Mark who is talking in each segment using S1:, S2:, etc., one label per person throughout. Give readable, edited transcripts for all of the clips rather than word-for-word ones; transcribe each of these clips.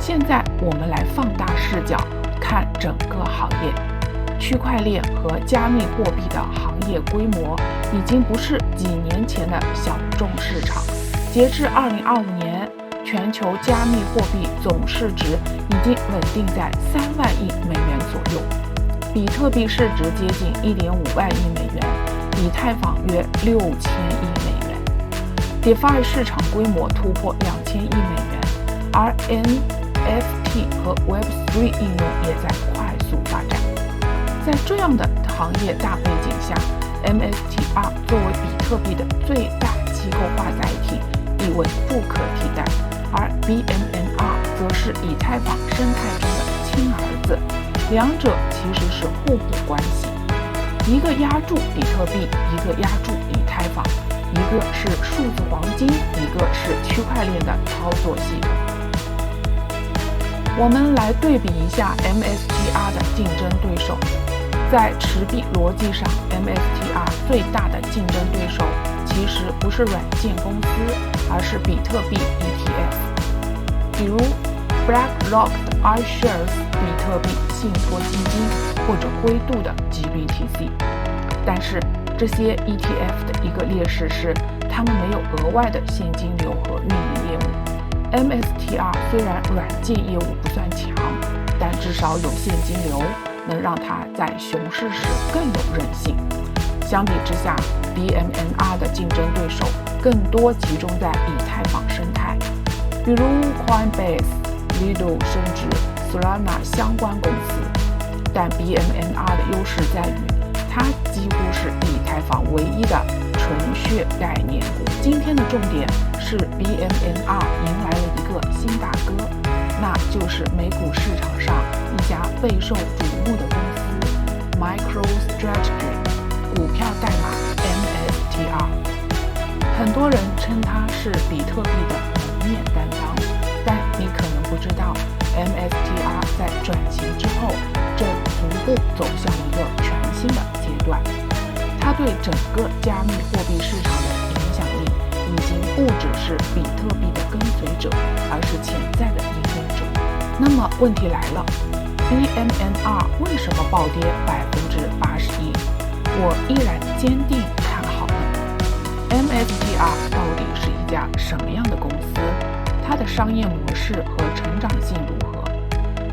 S1: 现在我们来放大视角看整个行业，区块链和加密货币的行业规模已经不是几年前的小众市场。截至2025年，全球加密货币总市值已经稳定在3万亿美元左右，比特币市值接近1.5万亿美元，以太坊约6000亿美元。DeFi 市场规模突破2000亿美元，而 NFT 和 Web3 应用也在快速发展。在这样的行业大背景下， MSTR 作为比特币的最大机构化载体，地位不可替代，而 BMNR 则是以太坊生态中的亲儿子，两者其实是互补关系，一个压住比特币，一个压住以太坊，一个是数字黄金，一个是区块链的操作系统。我们来对比一下 MSTR 的竞争对手。在持币逻辑上， MSTR 最大的竞争对手其实不是软件公司，而是比特币 ETF， 比如 BlackRock 的 iShares 比特币信托基金，或者灰度的 GBTC。 但是这些 ETF 的一个劣势是，他们没有额外的现金流和运营业务。MSTR 虽然软件业务不算强，但至少有现金流，能让它在熊市时更有韧性。相比之下， BMNR 的竞争对手更多集中在以太坊生态，比如 Coinbase、Lido 甚至 Solana 相关公司。但 BMNR 的优势在于，它几乎是以太坊唯一的纯血概念股。今天的重点是 BMNR 迎来了一个新大哥，那就是美股市场上一家备受瞩目的公司 MicroStrategy， 股票代码 MSTR。 很多人称它是比特币的门面担当，但你可能不知道 MSTR 在转型之后正逐步走向一个全新的阶段。它对整个加密货币市场的影响力已经不只是比特币的跟随者，而是潜在的引领者。那么问题来了， BMNR 为什么暴跌81%？我依然坚定看好呢。 MSTR 到底是一家什么样的公司？它的商业模式和成长性如何？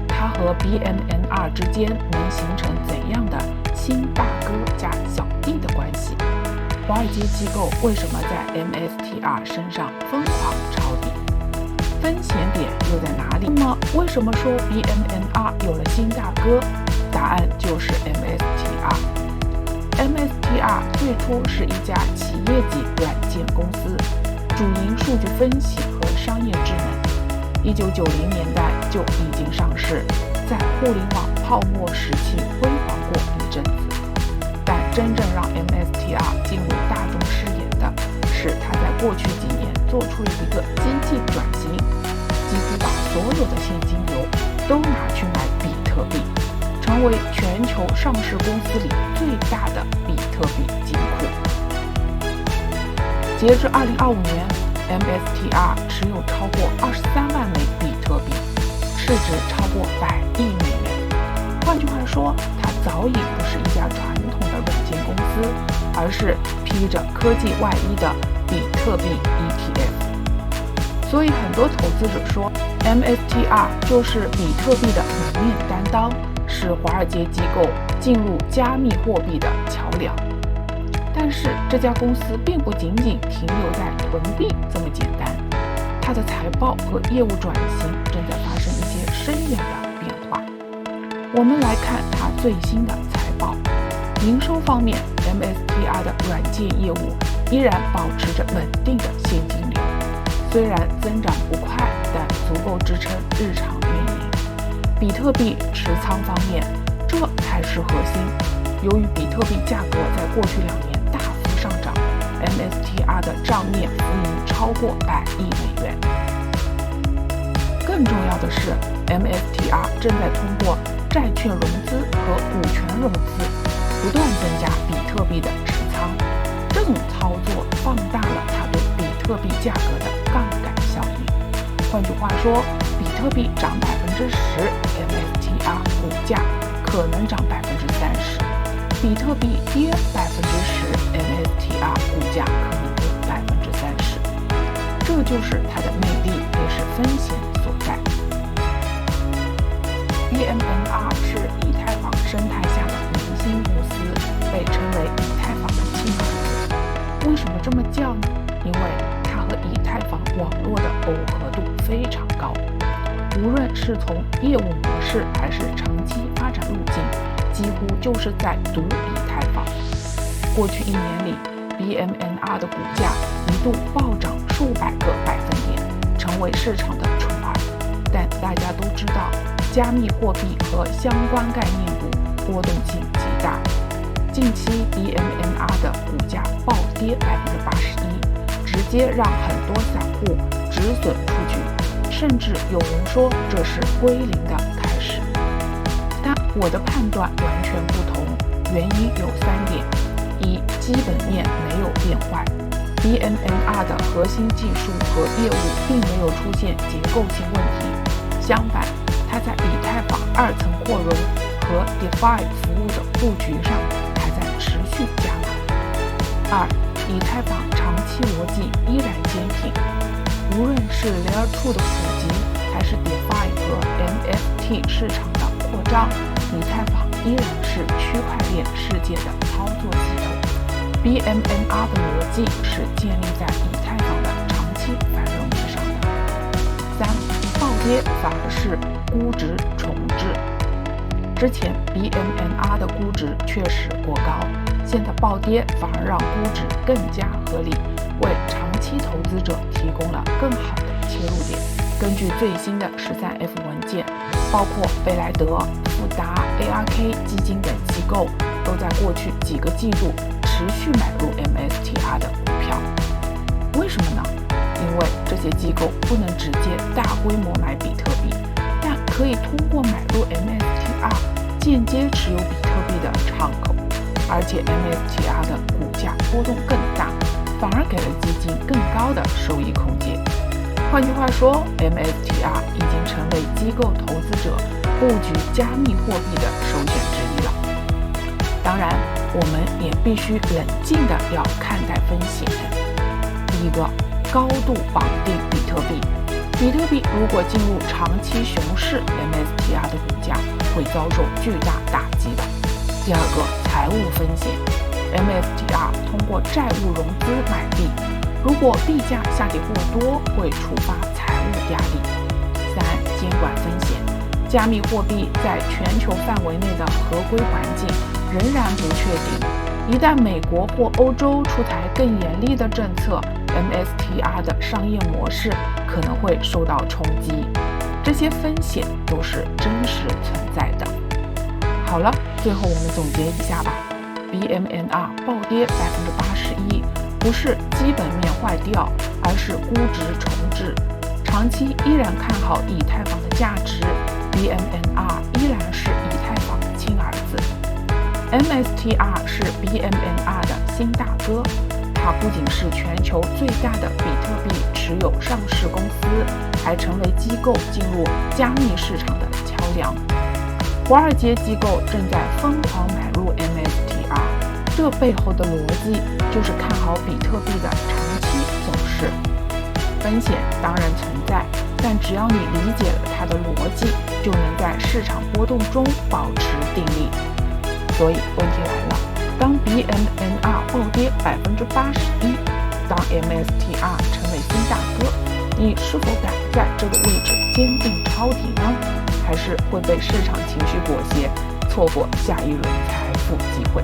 S1: 它和 BMNR 之间能形成怎样的亲大哥加小弟的关系？华尔街机构为什么在 MSTR 身上疯狂抄底？风险点又在哪里？那么为什么说 BMNR 有了新大哥？答案就是 MSTR。MSTR 最初是一家企业级软件公司，主营数据分析和商业智能。1990年代就已经上市，在互联网泡沫时期辉煌过一阵子。但真正让 MSTR 进入大众视野的是，它在过去几年做出了一个激进转型，几乎把所有的现金流都拿去买比特币，成为全球上市公司里最大的比特币金库。截至2025年， MSTR 持有超过23万枚比特币，市值超过100亿美元。换句话说，它早已不是一家传统的软件公司，而是披着科技外衣的比特币 ETF。 所以很多投资者说 MSTR 就是比特币的门面担当，是华尔街机构进入加密货币的桥梁。但是这家公司并不仅仅停留在囤币这么简单，它的财报和业务转型正在发生一些深远的变化。我们来看它最新的财报。营收方面， MSTR 的软件业务依然保持着稳定的现金流，虽然增长不快，但足够支撑日常运营。比特币持仓方面，这才是核心。由于比特币价格在过去2年大幅上涨， MSTR 的账面浮盈超过100亿美元。更重要的是， MSTR 正在通过债券融资和股权融资不断增加比特币的持仓。这种操作放大了它对比特币价格的杠杆效应。换句话说，比特特币涨10%，MSTR 股价可能涨30%；比特币跌10%，MSTR 股价可能跌30%。这就是它的魅力，也是风险所在。BMNR 是以太坊生态下的明星公司，被称为以太坊的亲儿子。为什么这么叫呢？因为它和以太坊网络的耦合度非常高，无论是从业务模式还是长期发展路径，几乎就是在赌以太坊。过去1年里，BMNR 的股价一度暴涨数百个百分点，成为市场的宠儿。但大家都知道，加密货币和相关概念股波动性极大。近期 BMNR 的股价暴跌81%，直接让很多散户止损出局，甚至有人说这是归零的开始。但我的判断完全不同，原因有3点：一、基本面没有变坏 ，BMNR 的核心技术和业务并没有出现结构性问题，相反，它在以太坊2层扩容和 DeFi 服务的布局上还在持续加码。二、以太坊长期逻辑依然坚挺，无论是 Layer 2的普及，还是 DeFi 和 NFT 市场的扩张，以太坊依然是区块链世界的操作系统。BMNR 的逻辑是建立在以太坊的长期繁荣之上的。三、暴跌反而是估值重置。之前 BMNR 的估值确实过高，现在暴跌反而让估值更加合理，为长期投资者提供了更好的切入点。根据最新的13F 文件，包括贝莱德、富达、ARK 基金等机构都在过去几个季度持续买入 MSTR 的股票。为什么呢？因为这些机构不能直接大规模买比特币，但可以通过买入 MSTR 间接持有比特币的敞口，而且 MSTR 的股价波动更大，反而给了基金更高的收益空间。换句话说， MSTR 已经成为机构投资者布局加密货币的首选之一了。当然，我们也必须冷静地要看待风险。第一个，高度绑定比特币。比特币如果进入长期熊市， MSTR 的股价会遭受巨大打击的。第二个，财务风险。MSTR 通过债务融资买币，如果币价下跌过多，会触发财务压力。三、监管风险。加密货币在全球范围内的合规环境仍然不确定，一旦美国或欧洲出台更严厉的政策， MSTR 的商业模式可能会受到冲击。这些风险都是真实存在的。好了，最后我们总结一下吧。BMNR 暴跌81%，不是基本面坏掉，而是估值重置。长期依然看好以太坊的价值， BMNR 依然是以太坊亲儿子。MSTR 是 BMNR 的新大哥，它不仅是全球最大的比特币持有上市公司，还成为机构进入加密市场的桥梁。华尔街机构正在疯狂买入 MSTR， 这背后的逻辑就是看好比特币的长期走势。风险当然存在，但只要你理解了它的逻辑，就能在市场波动中保持定力。所以问题来了，当 BMNR 暴跌81%，当 MSTR 成为新大哥，你是否敢在这个位置坚定抄底呢？还是会被市场情绪裹挟，错过下一轮财富机会？